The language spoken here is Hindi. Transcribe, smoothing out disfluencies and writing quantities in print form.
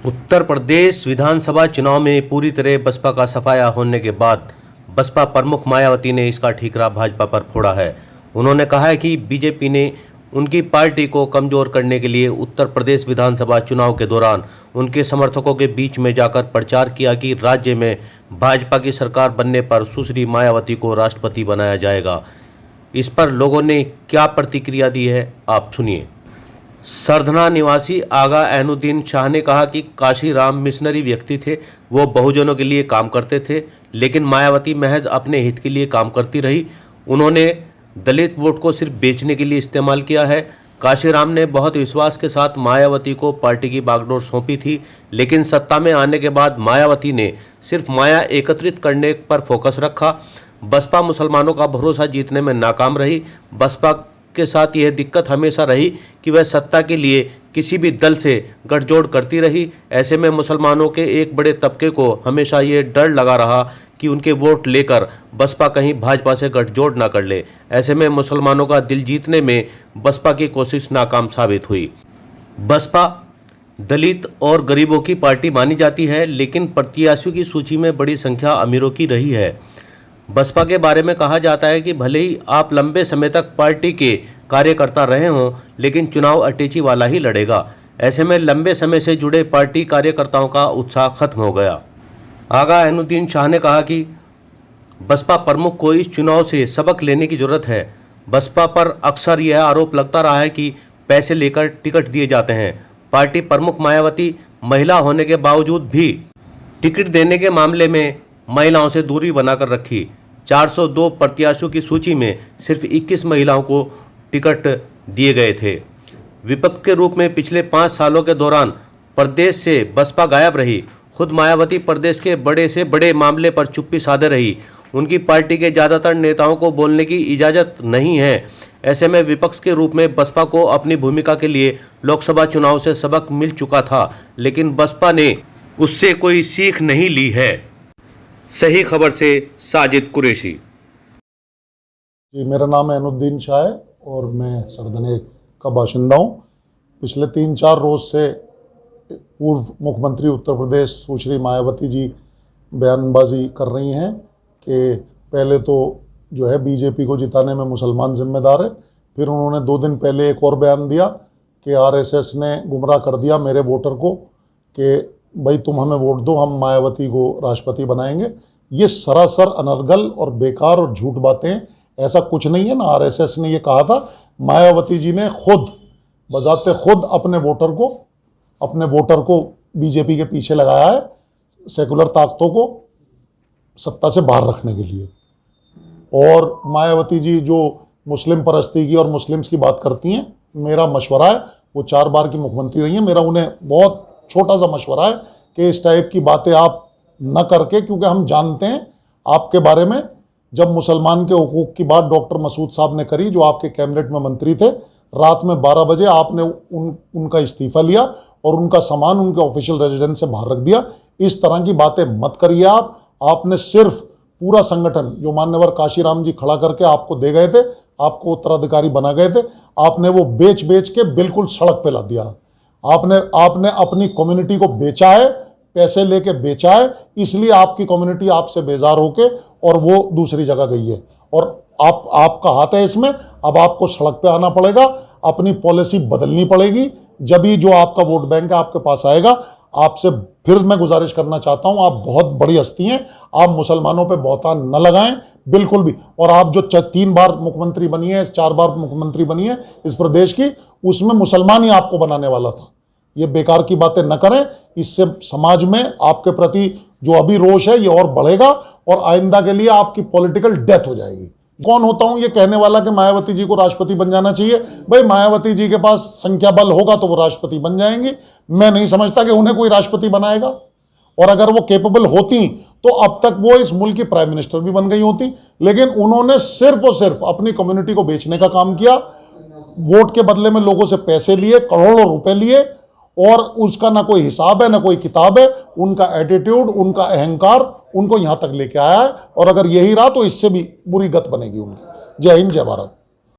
उत्तर प्रदेश विधानसभा चुनाव में पूरी तरह बसपा का सफाया होने के बाद बसपा प्रमुख मायावती ने इसका ठीकरा भाजपा पर फोड़ा है। उन्होंने कहा है कि बीजेपी ने उनकी पार्टी को कमजोर करने के लिए उत्तर प्रदेश विधानसभा चुनाव के दौरान उनके समर्थकों के बीच में जाकर प्रचार किया कि राज्य में भाजपा की सरकार बनने पर सुश्री मायावती को राष्ट्रपति बनाया जाएगा। इस पर लोगों ने क्या प्रतिक्रिया दी है, आप सुनिए। सरधना निवासी आगा ऐनुद्दीन शाह ने कहा कि काशीराम मिशनरी व्यक्ति थे, वो बहुजनों के लिए काम करते थे, लेकिन मायावती महज अपने हित के लिए काम करती रही। उन्होंने दलित वोट को सिर्फ बेचने के लिए इस्तेमाल किया है। काशीराम ने बहुत विश्वास के साथ मायावती को पार्टी की बागडोर सौंपी थी, लेकिन सत्ता में आने के बाद मायावती ने सिर्फ माया एकत्रित करने पर फोकस रखा। बसपा मुसलमानों का भरोसा जीतने में नाकाम रही। बसपा के साथ यह दिक्कत हमेशा रही कि वह सत्ता के लिए किसी भी दल से गठजोड़ करती रही। ऐसे में मुसलमानों के एक बड़े तबके को हमेशा ये डर लगा रहा कि उनके वोट लेकर बसपा कहीं भाजपा से गठजोड़ ना कर ले। ऐसे में मुसलमानों का दिल जीतने में बसपा की कोशिश नाकाम साबित हुई। बसपा दलित और गरीबों की पार्टी मानी जाती है, लेकिन प्रत्याशियों की सूची में बड़ी संख्या अमीरों की रही है। बसपा के बारे में कहा जाता है कि भले ही आप लंबे समय तक पार्टी के कार्यकर्ता रहे हों, लेकिन चुनाव अटैची वाला ही लड़ेगा। ऐसे में लंबे समय से जुड़े पार्टी कार्यकर्ताओं का उत्साह खत्म हो गया। आगा ऐनुद्दीन शाह ने कहा कि बसपा प्रमुख को इस चुनाव से सबक लेने की जरूरत है। बसपा पर अक्सर यह आरोप लगता रहा है कि पैसे लेकर टिकट दिए जाते हैं। पार्टी प्रमुख मायावती महिला होने के बावजूद भी टिकट देने के मामले में महिलाओं से दूरी बनाकर रखी। 402 प्रत्याशियों की सूची में सिर्फ 21 महिलाओं को टिकट दिए गए थे। विपक्ष के रूप में पिछले 5 सालों के दौरान प्रदेश से बसपा गायब रही। खुद मायावती प्रदेश के बड़े से बड़े मामले पर चुप्पी साधे रही। उनकी पार्टी के ज़्यादातर नेताओं को बोलने की इजाज़त नहीं है। ऐसे में विपक्ष के रूप में बसपा को अपनी भूमिका के लिए लोकसभा चुनाव से सबक मिल चुका था, लेकिन बसपा ने उससे कोई सीख नहीं ली है। सही खबर से साजिद कुरैशी। जी, मेरा नाम ऐनुद्दीन शाह है और मैं सरधने का बाशिंदा हूँ। पिछले 3-4 रोज़ से पूर्व मुख्यमंत्री उत्तर प्रदेश सुश्री मायावती जी बयानबाजी कर रही हैं कि पहले तो जो है बीजेपी को जिताने में मुसलमान जिम्मेदार है। फिर उन्होंने 2 दिन पहले एक और बयान दिया कि आरएसएस ने गुमराह कर दिया मेरे वोटर को कि भाई तुम हमें वोट दो, हम मायावती को राष्ट्रपति बनाएंगे। ये सरासर अनर्गल और बेकार और झूठ बातें हैं। ऐसा कुछ नहीं है ना, आरएसएस ने ये कहा था। मायावती जी ने खुद बजाते खुद अपने वोटर को बीजेपी के पीछे लगाया है, सेकुलर ताकतों को सत्ता से बाहर रखने के लिए। और मायावती जी जो मुस्लिम परस्ती की और मुस्लिम्स की बात करती हैं, मेरा मशवरा है, वो 4 बार की मुख्यमंत्री रही हैं, मेरा उन्हें बहुत छोटा सा मशवरा है कि इस टाइप की बातें आप न करके, क्योंकि हम जानते हैं आपके बारे में। जब मुसलमान के हुकूक की बात डॉक्टर मसूद साहब ने करी, जो आपके कैबिनेट में मंत्री थे, रात में 12 बजे आपने उनका इस्तीफा लिया और उनका सामान उनके ऑफिशियल रेजिडेंस से बाहर रख दिया। इस तरह की बातें मत करिए आपने सिर्फ पूरा संगठन जो मान्यवर काशीराम जी खड़ा करके आपको दे गए थे, आपको उत्तराधिकारी बना गए थे, आपने वो बेच के बिल्कुल सड़क पे ला दिया। आपने अपनी कम्युनिटी को बेचा है, पैसे लेके बेचा है, इसलिए आपकी कम्युनिटी आपसे बेजार होके और वो दूसरी जगह गई है। और आपका हाथ है इसमें। अब आपको सड़क पे आना पड़ेगा, अपनी पॉलिसी बदलनी पड़ेगी, जब ही जो आपका वोट बैंक है आपके पास आएगा। आपसे फिर मैं गुजारिश करना चाहता हूं, आप बहुत बड़ी हस्ती हैं, आप मुसलमानों पे बहुतान न लगाएं बिल्कुल भी। और आप जो 3 बार मुख्यमंत्री बनी है, 4 बार मुख्यमंत्री बनी है इस प्रदेश की, उसमें मुसलमान ही आपको बनाने वाला था। ये बेकार की बातें न करें, इससे समाज में आपके प्रति जो अभी रोष है ये और बढ़ेगा और आइंदा के लिए आपकी पॉलिटिकल डेथ हो जाएगी। कौन होता हूं ये कहने वाला कि मायावती जी को राष्ट्रपति बन जाना चाहिए? भाई मायावती जी के पास संख्या बल होगा तो वो राष्ट्रपति बन जाएंगी। मैं नहीं समझता कि उन्हें कोई राष्ट्रपति बनाएगा। और अगर वो कैपेबल होती तो अब तक वो इस मुल्क की प्राइम मिनिस्टर भी बन गई होती। लेकिन उन्होंने सिर्फ और सिर्फ अपनी कम्युनिटी को बेचने का काम किया। वोट के बदले में लोगों से पैसे लिए, करोड़ों रुपए लिए, और उसका ना कोई हिसाब है ना कोई किताब है। उनका एटीट्यूड, उनका अहंकार उनको यहां तक लेके आया है। और अगर यही रहा तो इससे भी बुरी गत बनेगी उनकी। जय हिंद, जय भारत।